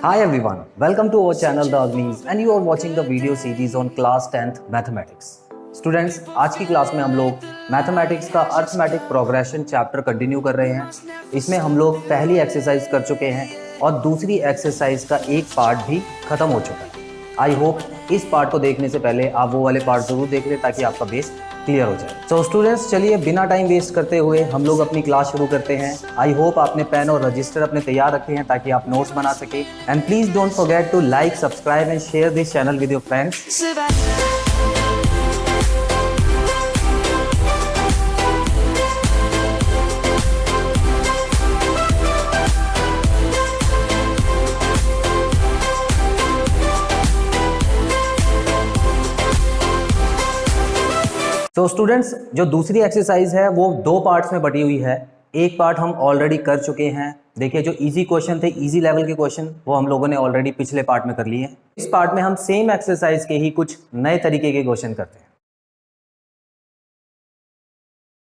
Hi everyone, welcome to our channel The Agnis and you are watching the video series on class 10th Mathematics. Students, आज की class में हम लोग mathematics का arithmetic progression chapter continue कर रहे हैं। इसमें हम लोग पहली एक्सरसाइज कर चुके हैं और दूसरी एक्सरसाइज का एक पार्ट भी खत्म हो चुका है। आई होप इस पार्ट को देखने से पहले आप वो वाले पार्ट जरूर देख लें ताकि आपका बेस क्लियर हो जाए। सो स्टूडेंट्स, चलिए बिना टाइम वेस्ट करते हुए हम लोग अपनी क्लास शुरू करते हैं। आई होप आपने पेन और रजिस्टर अपने तैयार रखे हैं ताकि आप नोट्स बना सके। And please don't forget to like, subscribe and share this channel with your friends. तो स्टूडेंट्स, जो दूसरी एक्सरसाइज है वो दो पार्ट्स में बटी हुई है। एक पार्ट हम ऑलरेडी कर चुके हैं। देखिए, जो इजी क्वेश्चन थे, इजी लेवल के क्वेश्चन, वो हम लोगों ने ऑलरेडी पिछले पार्ट में कर लिए हैं। इस पार्ट में हम सेम एक्सरसाइज के ही कुछ नए तरीके के क्वेश्चन करते हैं।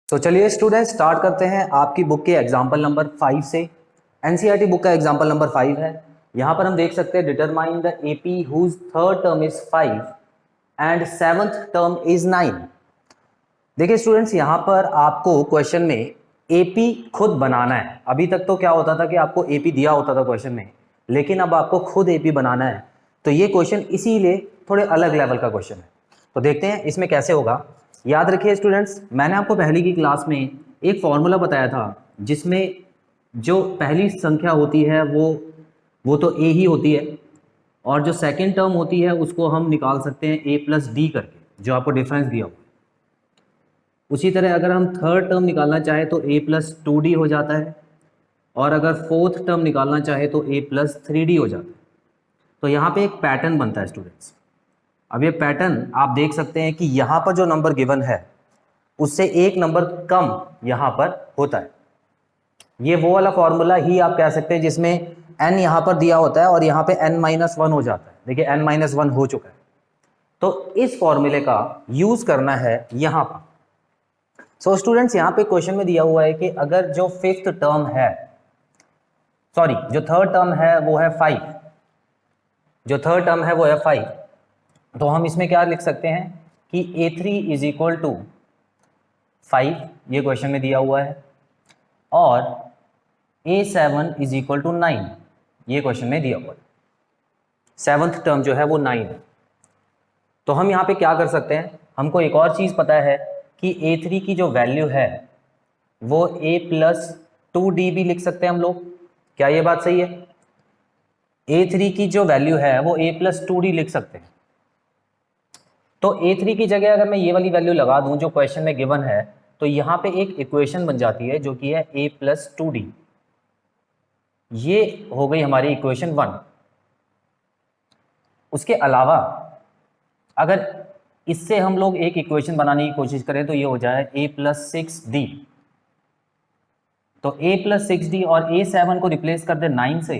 तो चलिए स्टूडेंट्स, स्टार्ट करते हैं आपकी बुक के एग्जाम्पल नंबर 5 से। एनसीईआरटी बुक का एग्जाम्पल नंबर 5 है। यहाँ पर हम देख सकते हैं, determine the AP whose third term is 5 and seventh term is 9। देखिए स्टूडेंट्स, यहाँ पर आपको क्वेश्चन में एपी खुद बनाना है। अभी तक तो क्या होता था कि आपको एपी दिया होता था क्वेश्चन में, लेकिन अब आपको खुद एपी बनाना है। तो ये क्वेश्चन इसीलिए थोड़े अलग लेवल का क्वेश्चन है। तो देखते हैं इसमें कैसे होगा। याद रखिए स्टूडेंट्स, मैंने आपको पहले की क्लास में एक फॉर्मूला बताया था जिसमें जो पहली संख्या होती है वो तो ए ही होती है, और जो सेकेंड टर्म होती है उसको हम निकाल सकते हैं ए प्लस डी करके, जो आपको डिफरेंस दिया हो। उसी तरह अगर हम थर्ड टर्म निकालना चाहे तो a प्लस 2d हो जाता है, और अगर फोर्थ टर्म निकालना चाहे तो a प्लस 3d हो जाता है। तो यहाँ पे एक पैटर्न बनता है स्टूडेंट्स। अब ये पैटर्न आप देख सकते हैं कि यहाँ पर जो नंबर गिवन है उससे एक नंबर कम यहाँ पर होता है। ये वो वाला फॉर्मूला ही आप कह सकते हैं जिसमें n यहाँ पर दिया होता है और यहाँ पे n-1 हो जाता है। देखिए n-1 हो चुका है। तो इस फॉर्मूले का यूज करना है यहाँ पर। सो स्टूडेंट्स, यहाँ पे क्वेश्चन में दिया हुआ है कि अगर जो फिफ्थ टर्म है, सॉरी जो थर्ड टर्म है वो है 5, जो थर्ड टर्म है वो है 5, तो हम इसमें क्या लिख सकते हैं कि a3 इज इक्वल टू 5, ये क्वेश्चन में दिया हुआ है, और a7 इज इक्वल टू 9, ये क्वेश्चन में दिया हुआ है। सेवंथ टर्म जो है वो 9 है। तो हम यहाँ पे क्या कर सकते हैं, हमको एक और चीज पता है कि a3 की जो वैल्यू है वो a प्लस 2d भी लिख सकते हैं हम लोग। क्या ये बात सही है? a3 की जो वैल्यू है वो a प्लस 2d लिख सकते हैं। तो a3 की जगह अगर मैं ये वाली वैल्यू लगा दूं जो क्वेश्चन में गिवन है, तो यहाँ पे एक इक्वेशन बन जाती है जो कि है a प्लस 2d। ये हो गई हमारी इक्वेशन 1। उसके अलावा अगर इससे हम लोग एक इक्वेशन बनाने की कोशिश करें तो ये हो जाए a प्लस 6d। तो a प्लस 6d और a7 को रिप्लेस कर दे 9 से,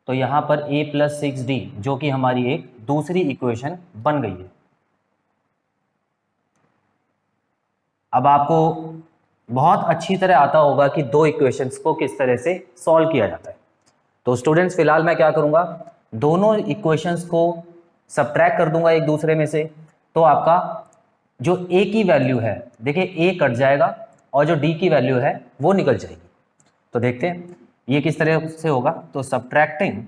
तो यहां पर a प्लस 6d जो कि हमारी एक दूसरी इक्वेशन बन गई है। अब आपको बहुत अच्छी तरह आता होगा कि दो इक्वेशंस को किस तरह से सॉल्व किया जाता है। तो स्टूडेंट्स, फिलहाल मैं क्या करूंगा, दोनों इक्वेशंस को सबट्रैक्ट कर दूंगा एक दूसरे में से। तो आपका जो a की वैल्यू है, देखिए a कट जाएगा और जो d की वैल्यू है वो निकल जाएगी। तो देखते हैं ये किस तरह से होगा। तो सबट्रैक्टिंग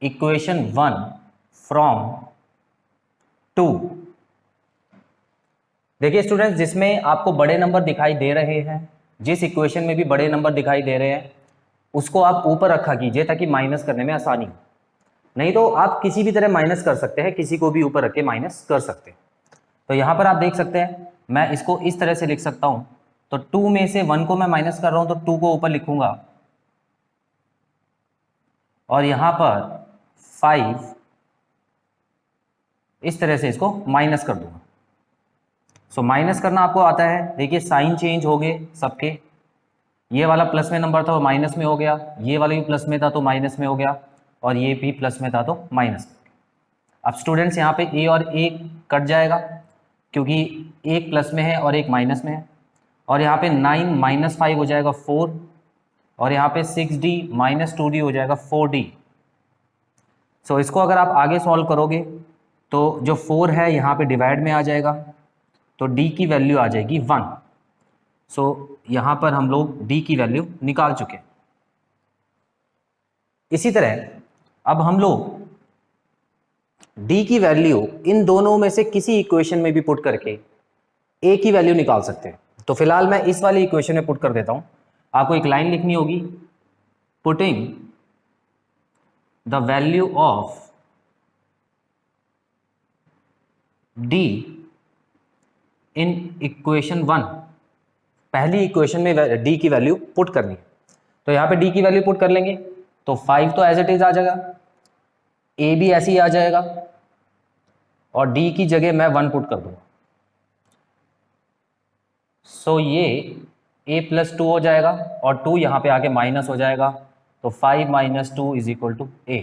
इक्वेशन 1 फ्रॉम 2। देखिए स्टूडेंट्स, जिसमें आपको बड़े नंबर दिखाई दे रहे हैं, जिस इक्वेशन में भी बड़े नंबर दिखाई दे रहे हैं, उसको आप ऊपर रखा कीजिए ताकि माइनस करने में आसानी हो। नहीं तो आप किसी भी तरह माइनस कर सकते हैं, किसी को भी ऊपर रख के माइनस कर सकते हैं। तो यहाँ पर आप देख सकते हैं, मैं इसको इस तरह से लिख सकता हूँ। तो 2 में से 1 को मैं माइनस कर रहा हूँ तो 2 को ऊपर लिखूंगा, और यहाँ पर 5 इस तरह से इसको माइनस कर दूंगा। सो माइनस करना आपको आता है। देखिए साइन चेंज हो गए सबके, ये वाला प्लस में नंबर था वो माइनस में हो गया, ये वाला भी प्लस में था तो माइनस में हो गया, और ये भी प्लस में था तो माइनस में। अब स्टूडेंट्स, यहाँ पे a और a कट जाएगा क्योंकि एक प्लस में है और एक माइनस में है, और यहाँ पे 9 - 5 हो जाएगा 4, और यहाँ पे 6d माइनस 2d हो जाएगा 4d। सो इसको अगर आप आगे सॉल्व करोगे तो जो 4 है यहाँ पे डिवाइड में आ जाएगा, तो d की वैल्यू आ जाएगी 1। सो यहाँ पर हम लोग d की वैल्यू निकाल चुके हैं। इसी तरह अब हम लोग d की वैल्यू इन दोनों में से किसी इक्वेशन में भी पुट करके a की वैल्यू निकाल सकते हैं। तो फिलहाल मैं इस वाली इक्वेशन में पुट कर देता हूं। आपको एक लाइन लिखनी होगी, putting the value of d in equation 1। पहली इक्वेशन में d की वैल्यू पुट करनी है, तो यहां पे d की वैल्यू पुट कर लेंगे तो 5 तो एज इट इज आ जाएगा, a भी ऐसे ही आ जाएगा और d की जगह मैं 1 पुट कर दूंगा। सो ये a प्लस 2 हो जाएगा और 2 यहाँ पे आके माइनस हो जाएगा, तो 5 minus 2 is equal to a।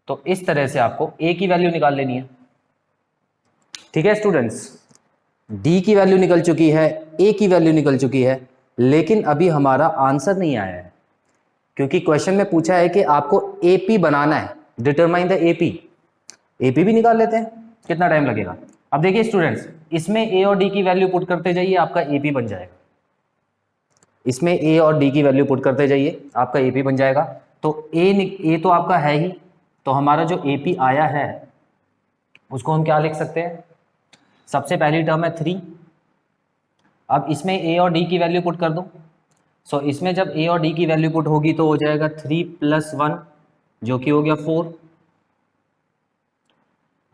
तो इस तरह से आपको a की वैल्यू निकाल लेनी है। ठीक है स्टूडेंट्स, d की वैल्यू निकल चुकी है, a की वैल्यू निकल चुकी है, लेकिन अभी हमारा आंसर नहीं आया है, क्योंकि क्वेश्चन में पूछा है कि आपको AP बनाना है, डिटरमाइन द AP। AP भी निकाल लेते हैं, कितना टाइम लगेगा। अब देखिए स्टूडेंट्स, इसमें a और d की वैल्यू पुट करते जाइए, आपका AP बन जाएगा। इसमें a और d की वैल्यू पुट करते जाइए, आपका AP बन जाएगा। तो a तो आपका है ही, तो हमारा जो AP आया है उसको हम क्या लिख सकते हैं, सबसे पहली टर्म है 3। अब इसमें a और d की वैल्यू पुट कर दो। सो इसमें जब a और d की वैल्यू पुट होगी तो हो जाएगा 3 + 1 जो कि हो गया 4।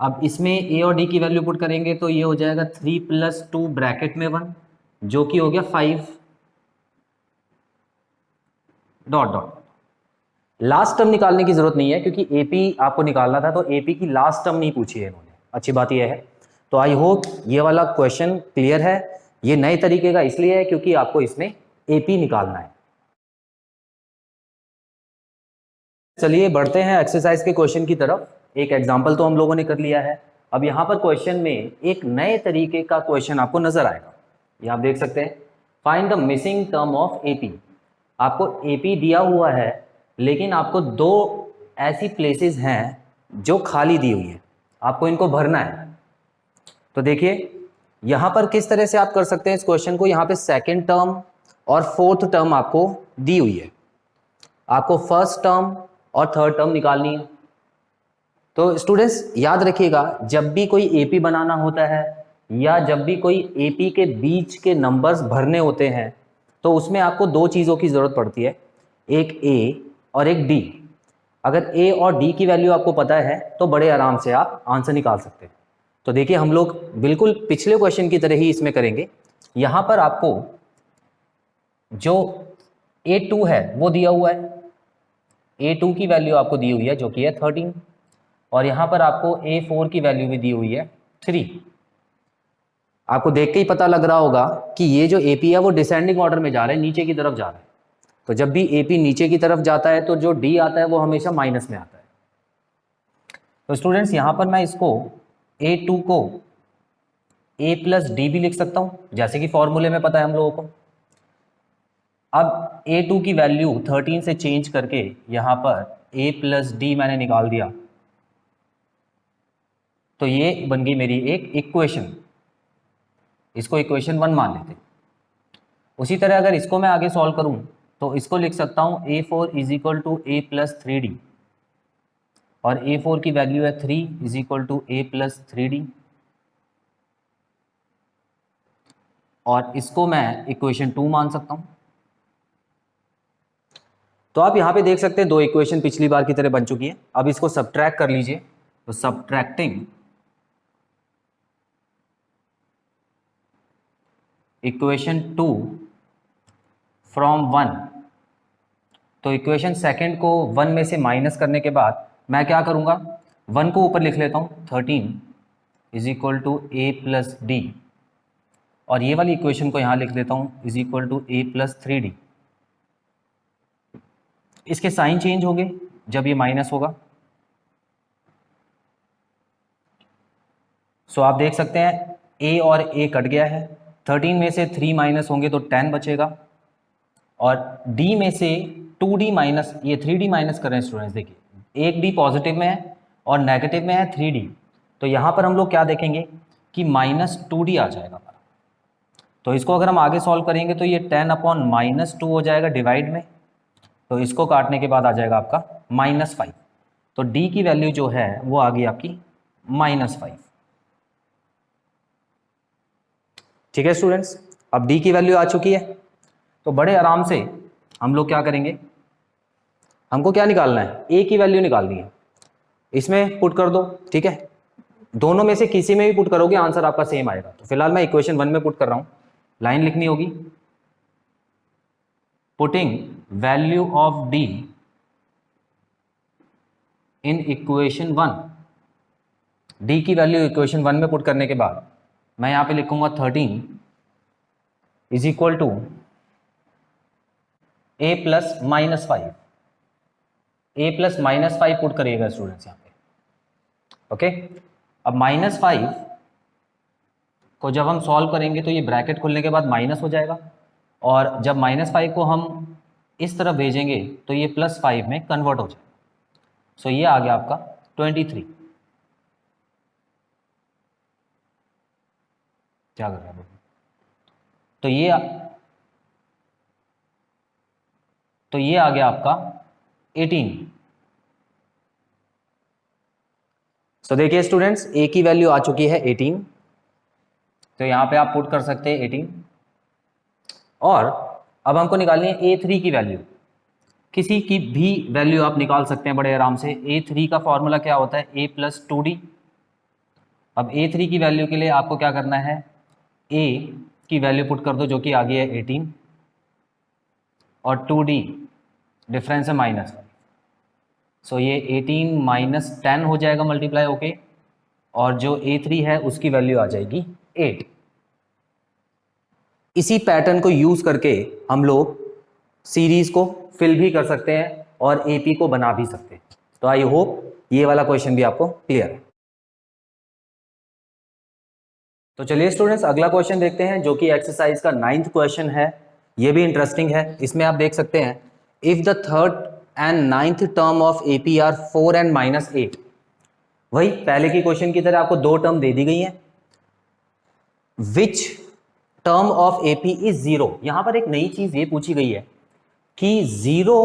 अब इसमें a और d की वैल्यू पुट करेंगे तो ये हो जाएगा 3 + 2 ब्रैकेट में 1 जो कि हो गया 5 डॉट डॉट। लास्ट टर्म निकालने की जरूरत नहीं है, क्योंकि AP आपको निकालना था, तो AP की लास्ट टर्म नहीं पूछी है इन्होंने। अच्छी बात यह है। तो आई होप ये वाला क्वेश्चन क्लियर है। ये नए तरीके का इसलिए है क्योंकि आपको इसमें AP निकालना है। चलिए बढ़ते हैं एक्सरसाइज के क्वेश्चन की तरफ। एक एग्जाम्पल तो हम लोगों ने कर लिया है। अब यहाँ पर क्वेश्चन में एक नए तरीके का क्वेश्चन आपको नजर आएगा। ये आप देख सकते हैं, find the missing term of AP। आपको AP दिया हुआ है, लेकिन आपको 2 ऐसी प्लेसेस हैं जो खाली दी हुई है, आपको इनको भरना है। तो देखिए यहाँ पर किस तरह से आप कर सकते हैं इस क्वेश्चन को। यहाँ पे सेकेंड टर्म और फोर्थ टर्म आपको दी हुई है, आपको फर्स्ट टर्म और थर्ड टर्म निकालनी है। तो स्टूडेंट्स याद रखिएगा, जब भी कोई AP बनाना होता है या जब भी कोई AP के बीच के नंबर्स भरने होते हैं तो उसमें आपको 2 चीज़ों की ज़रूरत पड़ती है, एक A और एक D। अगर A और D की वैल्यू आपको पता है तो बड़े आराम से आप आंसर निकाल सकते हैं। तो देखिए हम लोग बिल्कुल पिछले क्वेश्चन की तरह ही इसमें करेंगे। यहाँ पर आपको जो A2 है वो दिया हुआ है, A2 की वैल्यू आपको दी हुई है जो कि है 13, और यहाँ पर आपको A4 की वैल्यू भी दी हुई है 3। आपको देख के ही पता लग रहा होगा कि ये जो AP है वो डिसेंडिंग ऑर्डर में जा रहा है, नीचे की तरफ जा रहा है। तो जब भी AP नीचे की तरफ जाता है तो जो D आता है वो हमेशा माइनस में आता है। तो स्टूडेंट्स यहाँ पर मैं इसको A2 को A + D भी लिख सकता हूँ, जैसे कि फॉर्मूले में पता है हम लोगों को। अब A2 की वैल्यू 13 से चेंज करके यहाँ पर A + D मैंने निकाल दिया, तो ये बन गई मेरी एक इक्वेशन। इसको इक्वेशन 1 मान लेते हैं। उसी तरह अगर इसको मैं आगे सॉल्व करूं तो इसको लिख सकता हूं A4 = A + 3D, और A4 की वैल्यू है 3 = A + 3D, और इसको मैं इक्वेशन 2 मान सकता हूं। तो आप यहां पे देख सकते हैं 2 इक्वेशन पिछली बार की तरह बन चुकी है। अब इसको सब्ट्रैक्ट कर लीजिए, तो सब्ट्रैक्टिंग इक्वेशन 2 फ्रॉम 1, तो इक्वेशन सेकंड को 1 में से माइनस करने के बाद मैं क्या करूंगा, 1 को ऊपर लिख लेता हूं, 13 = A + D, और ये वाली इक्वेशन को यहां लिख देता हूं = A + 3D। इसके साइन चेंज होंगे जब ये माइनस होगा। सो आप देख सकते हैं A और A कट गया है, 13 में से 3 माइनस होंगे तो 10 बचेगा, और d में से 2d माइनस, ये 3d माइनस कर रहे हैं स्टूडेंट्स, देखिए एक d पॉजिटिव में है और नेगेटिव में है 3d, तो यहाँ पर हम लोग क्या देखेंगे कि -2d आ जाएगा हमारा। तो इसको अगर हम आगे सॉल्व करेंगे तो ये 10/-2 हो जाएगा डिवाइड में, तो इसको काटने के बाद आ जाएगा आपका -5, तो d की वैल्यू जो है वो आ गई आपकी -5। ठीक है स्टूडेंट्स, अब d की वैल्यू आ चुकी है, तो बड़े आराम से हम लोग क्या करेंगे, हमको क्या निकालना है, a की वैल्यू निकालनी है, इसमें पुट कर दो। ठीक है, दोनों में से किसी में भी पुट करोगे आंसर आपका सेम आएगा। तो फिलहाल मैं इक्वेशन 1 में पुट कर रहा हूं, लाइन लिखनी होगी, putting value of d in equation 1, d की वैल्यू इक्वेशन 1 में पुट करने के बाद मैं यहां पे लिखूंगा 13 is equal to a plus -5, a plus -5 put करिएगा स्टूडेंट्स यहाँ पे। ओके, अब -5 को जब हम सॉल्व करेंगे तो ये ब्रैकेट खुलने के बाद माइनस हो जाएगा, और जब -5 को हम इस तरफ भेजेंगे तो ये +5 में कन्वर्ट हो जाएगा। सो ये आ गया आपका 23। क्या कर रहा है, तो ये आ गया आपका 18। सो देखिए स्टूडेंट्स, a की वैल्यू आ चुकी है 18, तो यहां पे आप पुट कर सकते हैं 18, और अब हमको निकालनी है a3 की वैल्यू। किसी की भी वैल्यू आप निकाल सकते हैं बड़े आराम से। a3 का फॉर्मूला क्या होता है, a प्लस 2d। अब a3 की वैल्यू के लिए आपको क्या करना है, a की वैल्यू पुट कर दो जो कि आ गई है 18, और 2d डिफरेंस है -5, सो ये 18 माइनस 10 हो जाएगा मल्टीप्लाई होके, और जो a3 है उसकी वैल्यू आ जाएगी 8। इसी पैटर्न को यूज करके हम लोग सीरीज को फिल भी कर सकते हैं और एपी को बना भी सकते हैं। तो आई होप ये वाला क्वेश्चन भी आपको क्लियर है। तो चलिए स्टूडेंट्स, अगला क्वेश्चन देखते हैं जो कि एक्सरसाइज का 9th क्वेश्चन है। ये भी इंटरेस्टिंग है। इसमें आप देख सकते हैं, if the third and 9th term of AP are 4 and -8। वही पहले की क्वेश्चन की तरह आपको दो टर्म दे दी गई हैं। Which term of AP is 0। यहां पर एक नई चीज ये पूछी गई है कि 0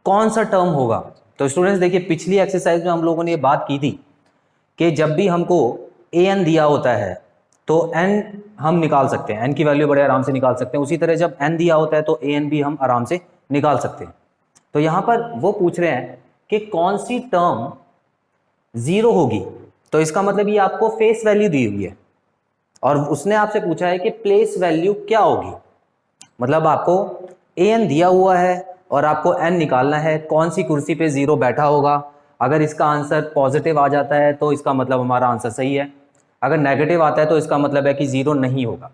कौन सा टर्म होगा। तो स्टूडेंट्स देखिए, पिछली एक्सरसाइज में हम लोगों ने ये बात की थी कि जब भी हमको an दिया होता है तो n हम निकाल सकते हैं, n की वैल्यू बड़े आराम से निकाल सकते हैं। उसी तरह जब n दिया होता है तो an भी हम आराम से निकाल सकते हैं। तो यहां पर वो पूछ रहे हैं कि कौन सी टर्म 0 होगी। तो इसका मतलब ये आपको फेस वैल्यू दी हुई है और उसने आपसे पूछा है कि प्लेस वैल्यू क्या होगी। मतलब आपको an दिया हुआ है और आपको n निकालना है, कौन सी कुर्सी पे 0 बैठा होगा। अगर इसका आंसर पॉजिटिव आ जाता है तो इसका मतलब हमारा आंसर सही है, अगर नेगेटिव आता है तो इसका मतलब है कि 0 नहीं होगा।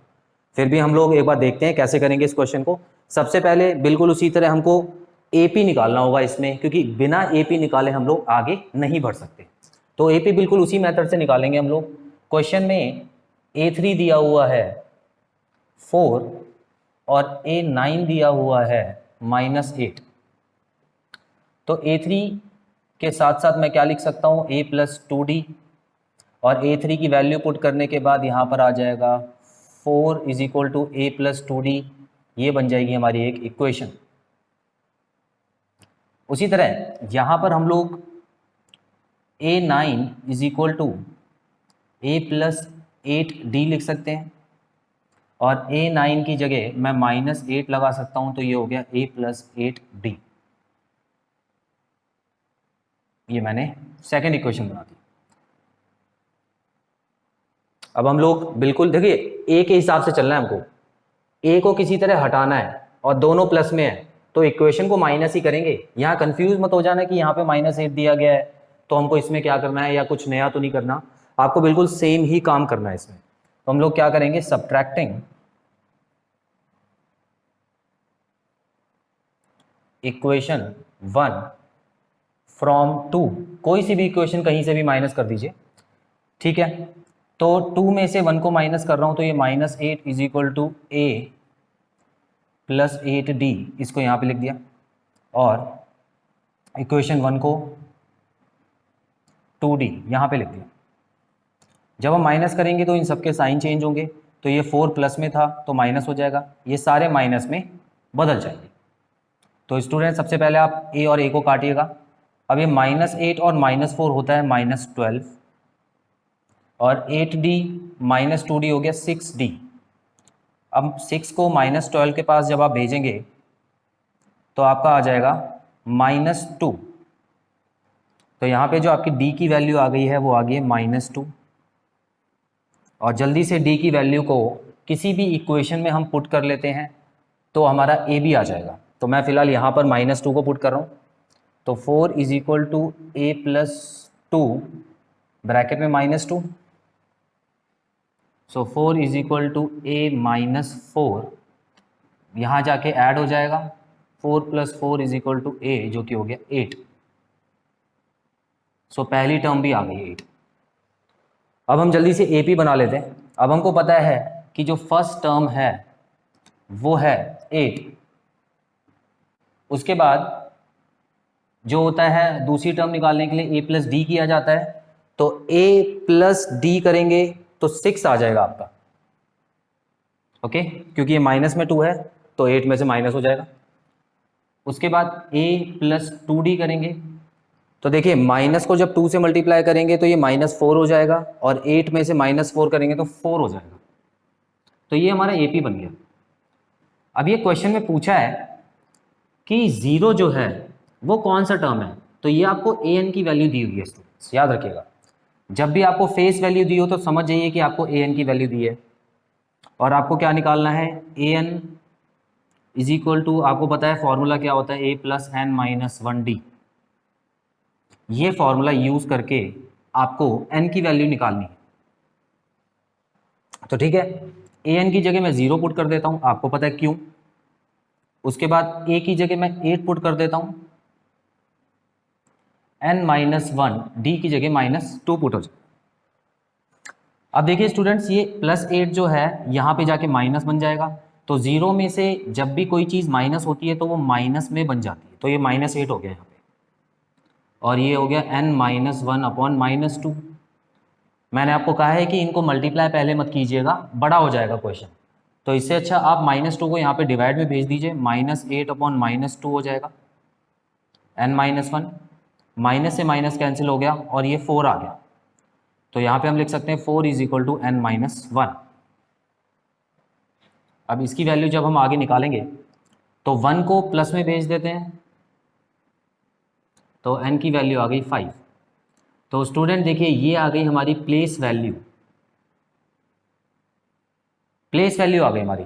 फिर भी हम लोग एक बार देखते हैं कैसे करेंगे इस क्वेश्चन को। सबसे पहले बिल्कुल उसी तरह हमको AP निकालना होगा इसमें, क्योंकि बिना AP निकाले हम लोग आगे नहीं बढ़ सकते। तो AP बिल्कुल उसी मेथड से निकालेंगे हम लोग। क्वेश्चन में A3 दिया हुआ है 4 और A9 दिया हुआ है -8। तो A3 के साथ साथ मैं क्या लिख सकता हूँ, a प्लस 2d, और A3 की वैल्यू पुट करने के बाद यहाँ पर आ जाएगा 4 is equal to a plus 2d। ये बन जाएगी हमारी एक इक्वेशन। उसी तरह यहाँ पर हम लोग A9 is equal to a plus 8d लिख सकते हैं, और A9 की जगह मैं -8 लगा सकता हूँ, तो ये हो गया a प्लस 8d। ये मैंने सेकेंड इक्वेशन बना दी। अब हम लोग बिल्कुल देखिए ए के हिसाब से चलना है हमको, ए को किसी तरह हटाना है और दोनों प्लस में है तो इक्वेशन को माइनस ही करेंगे। यहाँ कंफ्यूज मत हो जाना कि यहाँ पे -8 दिया गया है तो हमको इसमें क्या करना है या कुछ नया तो नहीं करना, आपको बिल्कुल सेम ही काम करना है इसमें। तो हम लोग क्या करेंगे, सब्ट्रैक्टिंग इक्वेशन 1 फ्रॉम 2, कोई सी भी इक्वेशन कहीं से भी माइनस कर दीजिए, ठीक है। तो 2 में से 1 को माइनस कर रहा हूँ तो ये -8 is equal to a plus 8d, इसको यहाँ पे लिख दिया, और इक्वेशन 1 को 2d यहाँ पे लिख दिया। जब हम माइनस करेंगे तो इन सबके साइन चेंज होंगे, तो ये 4 प्लस में था तो माइनस हो जाएगा, ये सारे माइनस में बदल जाएंगे। तो स्टूडेंट सबसे पहले आप a और a को काटिएगा। अब ये -8 और -4 होता है -12, और 8d -2d हो गया 6d। अब 6 को -12 के पास जब आप भेजेंगे तो आपका आ जाएगा -2। तो यहाँ पे जो आपकी d की वैल्यू आ गई है वो आ गई है -2। और जल्दी से d की वैल्यू को किसी भी इक्वेशन में हम पुट कर लेते हैं तो हमारा a भी आ जाएगा। तो मैं फिलहाल यहाँ पर -2 को पुट कर रहा हूँ, तो 4 is equal to a plus 2 bracket में -2, so 4 is equal to a minus 4, यहाँ जाके ऐड हो जाएगा, 4 plus 4 is equal to a जो कि हो गया 8। सो पहली टर्म भी आ गई 8। अब हम जल्दी से AP बना लेते हैं। अब हमको पता है कि जो फर्स्ट टर्म है वो है 8, उसके बाद जो होता है दूसरी टर्म निकालने के लिए a प्लस डी किया जाता है, तो a प्लस डी करेंगे तो 6 आ जाएगा आपका, ओके, क्योंकि ये माइनस में 2 है तो 8 में से माइनस हो जाएगा। उसके बाद a प्लस 2d करेंगे, तो देखिए माइनस को जब 2 से मल्टीप्लाई करेंगे तो ये -4 हो जाएगा, और 8 में से -4 करेंगे तो 4 हो जाएगा। तो ये हमारा AP बन गया। अब ये क्वेश्चन में पूछा है कि 0 जो है वो कौन सा टर्म है, तो ये आपको an की वैल्यू दी हुई है स्टूडेंट्स, याद रखिएगा। जब भी आपको फेस वैल्यू दी हो तो समझ जाइए कि आपको an की वैल्यू दी है, और आपको क्या निकालना है, an इज इक्वल टू, आपको पता है फॉर्मूला क्या होता है, a plus n minus 1d। ये फॉर्मूला यूज करके आपको n की वैल्यू निकालनी है। तो ठीक है, an की जगह मैं 0 पुट कर देता हूं, आपको पता है क्यों। उसके बाद a की जगह मैं 8 पुट कर देता हूं, n माइनस 1 d की जगह -2 पुट हो जाए। अब देखिए स्टूडेंट्स, ये +8 जो है यहाँ पे जाके माइनस बन जाएगा, तो 0 में से जब भी कोई चीज़ माइनस होती है तो वो माइनस में बन जाती है, तो ये -8 हो गया यहाँ पे, और ये हो गया n माइनस 1 अपॉन -2। मैंने आपको कहा है कि इनको मल्टीप्लाई पहले मत कीजिएगा, बड़ा हो जाएगा क्वेश्चन, तो इससे अच्छा आप -2 को यहाँ पे डिवाइड में भेज दीजिए, -8 अपॉन -2 हो जाएगा, n माइनस 1, माइनस से माइनस कैंसिल हो गया और ये 4 आ गया, तो यहाँ पे हम लिख सकते हैं 4 is equal to n minus 1। अब इसकी वैल्यू जब हम आगे निकालेंगे तो 1 को प्लस में भेज देते हैं, तो n की वैल्यू आ गई 5। तो स्टूडेंट देखिए ये आ गई हमारी प्लेस वैल्यू, प्लेस वैल्यू आ गई हमारी।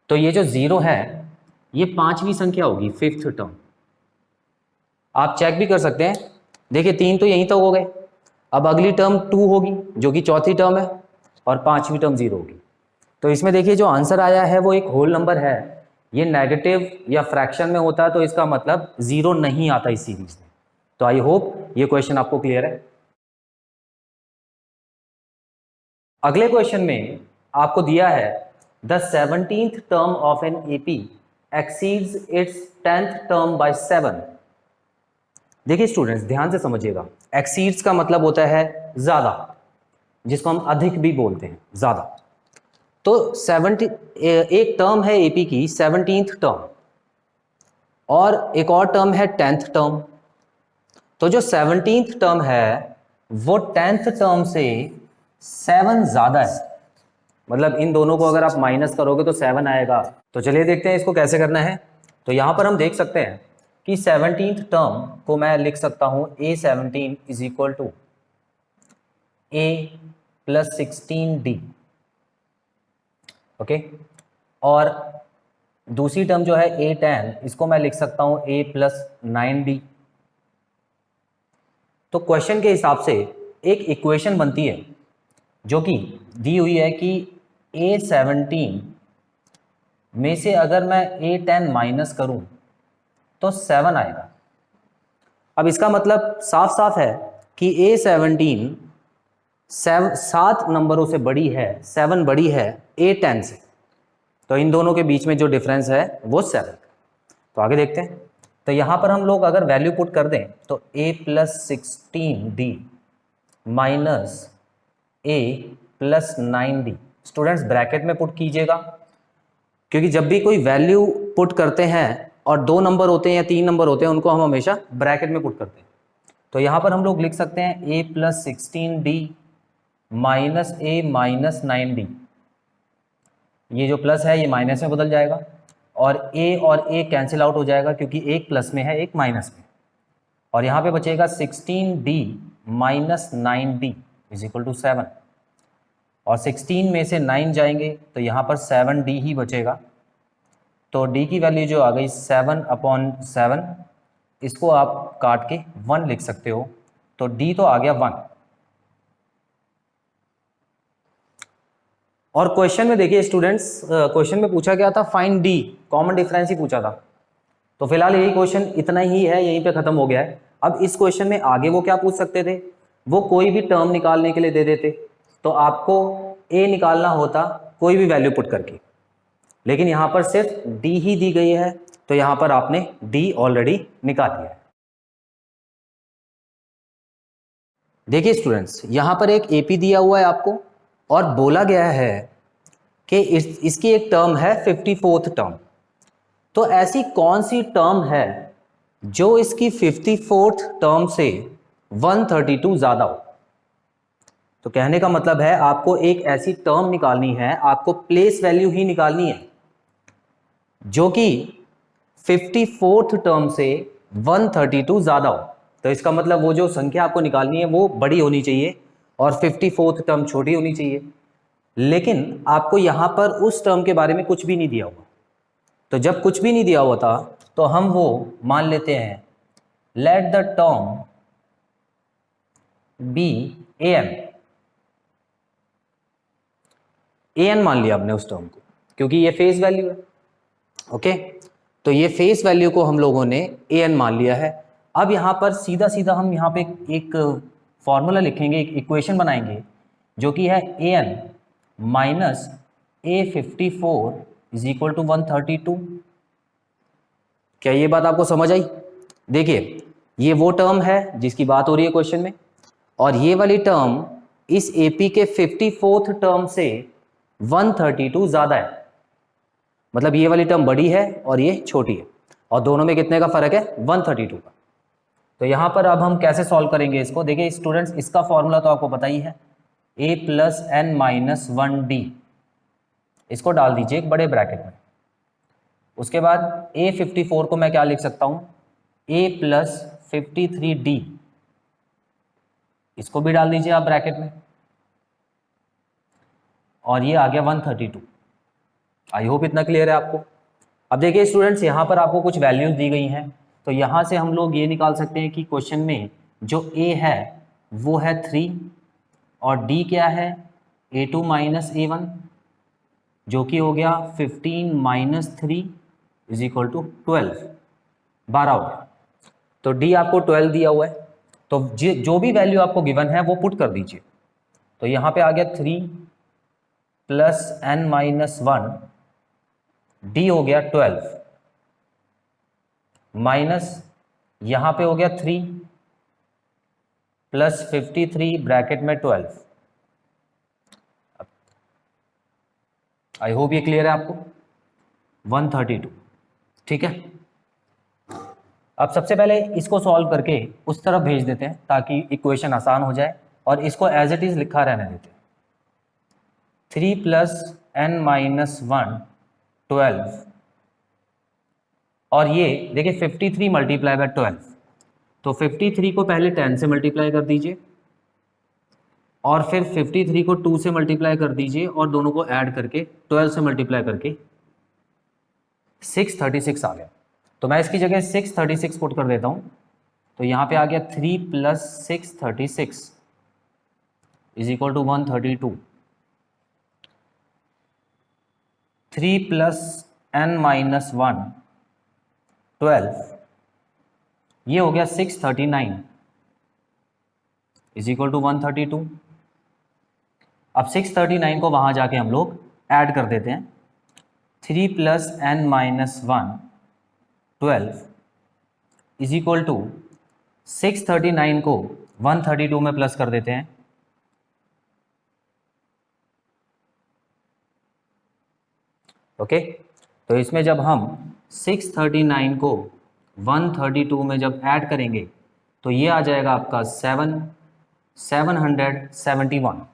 तो ये जो 0 है ये 5वीं संख्या होगी, 5th टर्म। आप चेक भी कर सकते हैं, देखिए 3 तो यहीं तक हो गए, अब अगली टर्म 2 होगी जो कि चौथी टर्म है, और 5वीं टर्म 0 होगी। तो इसमें देखिए जो आंसर आया है वो एक होल नंबर है, ये नेगेटिव या फ्रैक्शन में होता है तो इसका मतलब 0 नहीं आता इस सीरीज में। तो आई होप ये क्वेश्चन आपको क्लियर है। अगले क्वेश्चन में आपको दिया है the 17th term of an AP exceeds its 10th term by 7। देखिए स्टूडेंट्स ध्यान से समझिएगा, एक्सीड्स का मतलब होता है ज्यादा, जिसको हम अधिक भी बोलते हैं, ज्यादा। तो 70 एक टर्म है एपी की 17th टर्म, और एक और टर्म है 10th टर्म। तो जो 17th टर्म है वो 10th टर्म से 7 ज्यादा है, मतलब इन दोनों को अगर आप माइनस करोगे तो 7 आएगा। तो चलिए देखते हैं इसको कैसे करना है। तो यहां पर हम देख सकते हैं कि 17th टर्म को मैं लिख सकता हूं a17 is equal to a plus 16d, okay. और दूसरी टर्म जो है a10, इसको मैं लिख सकता हूं a प्लस 9d। तो क्वेश्चन के हिसाब से एक इक्वेशन बनती है जो कि दी हुई है कि a17 में से अगर मैं a10 माइनस करूं तो 7 आएगा। अब इसका मतलब साफ साफ है कि a17 7 नंबरों से बड़ी है, 7 बड़ी है A 10 से, तो इन दोनों के बीच में जो डिफरेंस है वो 7। तो आगे देखते हैं। तो यहाँ पर हम लोग अगर वैल्यू पुट कर दें तो A + 16D minus A + 9D, students bracket में पुट कीजिएगा, क्योंकि जब भी कोई वैल्यू पुट करते हैं और 2 नंबर होते हैं या 3 नंबर होते हैं उनको हम हमेशा ब्रैकेट में पुट करते हैं। तो यहाँ पर हम लोग लिख सकते हैं A + 16D minus A - 9D, ये जो प्लस है ये माइनस में बदल जाएगा और A कैंसिल आउट हो जाएगा क्योंकि एक प्लस में है एक माइनस में, और यहाँ पे बचेगा 16D - 9D = 7, और 16 में से 9 जाएंगे तो यहाँ पर 7D ही बचेगा। तो D की वैल्यू जो आ गई 7/7, इसको आप काट के 1 लिख सकते हो, तो D तो आ गया 1। और क्वेश्चन में देखिए स्टूडेंट्स, क्वेश्चन में पूछा गया था फाइंड D, कॉमन डिफरेंस ही पूछा था। तो फिलहाल यही क्वेश्चन इतना ही है, यहीं पे खत्म हो गया है। अब इस क्वेश्चन में आगे वो क्या पूछ सकते थे, वो कोई भी टर्म निकालने के लिए दे देते, तो आपको A निकालना होता कोई भी वैल्यू पुट करके, लेकिन यहाँ पर सिर्फ D ही दी गई है, तो यहाँ पर आपने D ऑलरेडी निकाल लिया है। देखिए स्टूडेंट्स, यहाँ पर एक AP दिया हुआ है आपको और बोला गया है कि इसकी एक टर्म है 54th टर्म। तो ऐसी कौन सी टर्म है जो इसकी 54th टर्म से 132 ज्यादा हो। तो कहने का मतलब है आपको एक ऐसी टर्म निकालनी है, आपको प्लेस वैल्यू ही निकालनी है जो कि 54th टर्म से 132 ज्यादा हो। तो इसका मतलब वो जो संख्या आपको निकालनी है वो बड़ी होनी चाहिए और 54th टर्म छोटी होनी चाहिए, लेकिन आपको यहां पर उस टर्म के बारे में कुछ भी नहीं दिया हुआ। तो जब कुछ भी नहीं दिया हुआ था तो हम वो मान लेते हैं let the term be an मान लिया हमने उस टर्म को, क्योंकि ये फेस वैल्यू है। ओके, तो ये फेस वैल्यू को हम लोगों ने an मान लिया है। अब यहाँ पर सीधा सीधा हम यहाँ पे एक फॉर्मूला लिखेंगे, एक इक्वेशन बनाएंगे जो कि है an माइनस A54 = 132। क्या ये बात आपको समझ आई? देखिए ये वो टर्म है जिसकी बात हो रही है क्वेश्चन में, और ये वाली टर्म इस AP के 54th टर्म से 132 ज्यादा है, मतलब ये वाली टर्म बड़ी है और ये छोटी है, और दोनों में कितने का फर्क है? 132 का। तो यहां पर अब हम कैसे सॉल्व करेंगे इसको? देखिए स्टूडेंट्स, इसका फॉर्मूला तो आपको पता ही है, A + n - 1D, इसको डाल दीजिए एक बड़े ब्रैकेट में। उसके बाद A54 को मैं क्या लिख सकता हूं? A + 53D, इसको भी डाल दीजिए आप ब्रैकेट में, और ये आ गया 132। आई होप इतना क्लियर है आपको। अब देखिए स्टूडेंट्स, यहाँ पर आपको कुछ वैल्यूज दी गई हैं, तो यहाँ से हम लोग ये निकाल सकते हैं कि क्वेश्चन में जो A है वो है 3 और D क्या है? A2 - A1, जो कि हो गया 15 - 3 = 12, 12 हो गया। तो D आपको 12 दिया हुआ है, तो जो भी वैल्यू आपको गिवन है वो पुट कर दीजिए। तो यहाँ पे आ गया 3 + n - 1, D हो गया 12, माइनस यहाँ पे हो गया 3 + 53 ब्रैकेट में 12। आई होप ये क्लियर है आपको। 132, ठीक है। अब सबसे पहले इसको सॉल्व करके उस तरफ भेज देते हैं ताकि इक्वेशन आसान हो जाए, और इसको एज इट इज लिखा रहने देते हैं। 3 + n - 1 12, और ये देखिए 53 × 12, तो 53 को पहले 10 से मल्टीप्लाई कर दीजिए और फिर 53 को 2 से मल्टीप्लाई कर दीजिए और दोनों को ऐड करके 12 से मल्टीप्लाई करके 636 आ गया। तो मैं इसकी जगह 636 पुट कर देता हूं, तो यहां पे आ गया 3 + 636 = 132। 3 + n - 1 12, ये हो गया 639 = 132। अब 639 को वहाँ जाके हम लोग ऐड कर देते हैं। 3 + n - 1 12 इज इक्वल टू 639 को 132 में प्लस कर देते हैं। ओके, तो इसमें जब हम 639 को 132 में जब ऐड करेंगे तो ये आ जाएगा आपका 771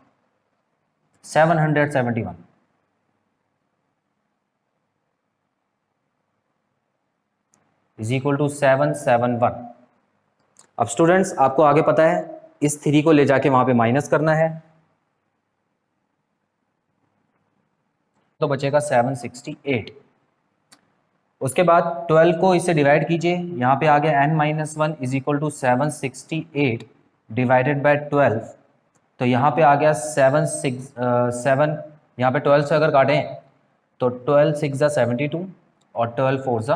इज इक्वल टू 771। अब स्टूडेंट्स आपको आगे पता है इस 3 को ले जाके वहां पे माइनस करना है, तो बचेगा 768। उसके बाद 12 को इससे डिवाइड कीजिए, यहाँ पे आ गया n - 1 is equal to 768 divided by 12, तो यहाँ पे आ गया 7, यहाँ पे 12 से अगर काटें तो 12 6 = 72 और 12 4 =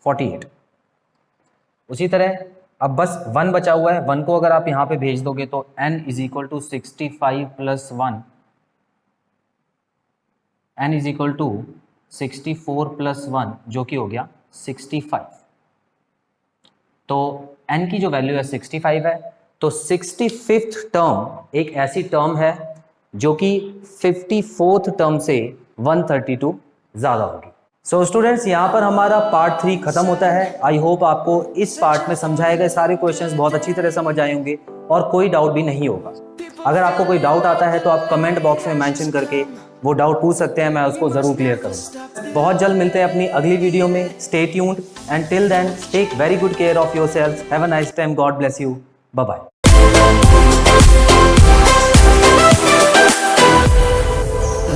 48। उसी तरह अब बस 1 बचा हुआ है, 1 को अगर आप यहाँ पे भेज दोगे तो n is equal to 65 + 1, n is equal to 64 + 1 जो कि हो गया 65। तो n की जो वैल्यू है 65 है, तो 65th टर्म एक ऐसी टर्म है जो कि 54th टर्म से 132 ज़्यादा होगी। सो स्टूडेंट्स, यहाँ पर हमारा पार्ट 3 खत्म होता है। आई होप आपको इस पार्ट में समझाए गए सारे क्वेश्चंस बहुत अच्छी तरह समझ आए होंगे और कोई डाउट भी नहीं होगा। अगर आपको कोई डाउट आता है तो आप कमेंट बॉक्स में मेंशन करके वो डाउट पूछ सकते हैं, मैं उसको ज़रूर क्लियर करूँगा। बहुत जल्द मिलते हैं अपनी अगली वीडियो में। Stay tuned and till then take very good care of yourself. Have a nice time. God bless you. Bye bye.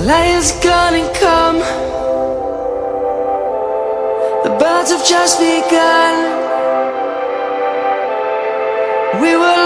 Lion's gonna come. The birds have just begun. We will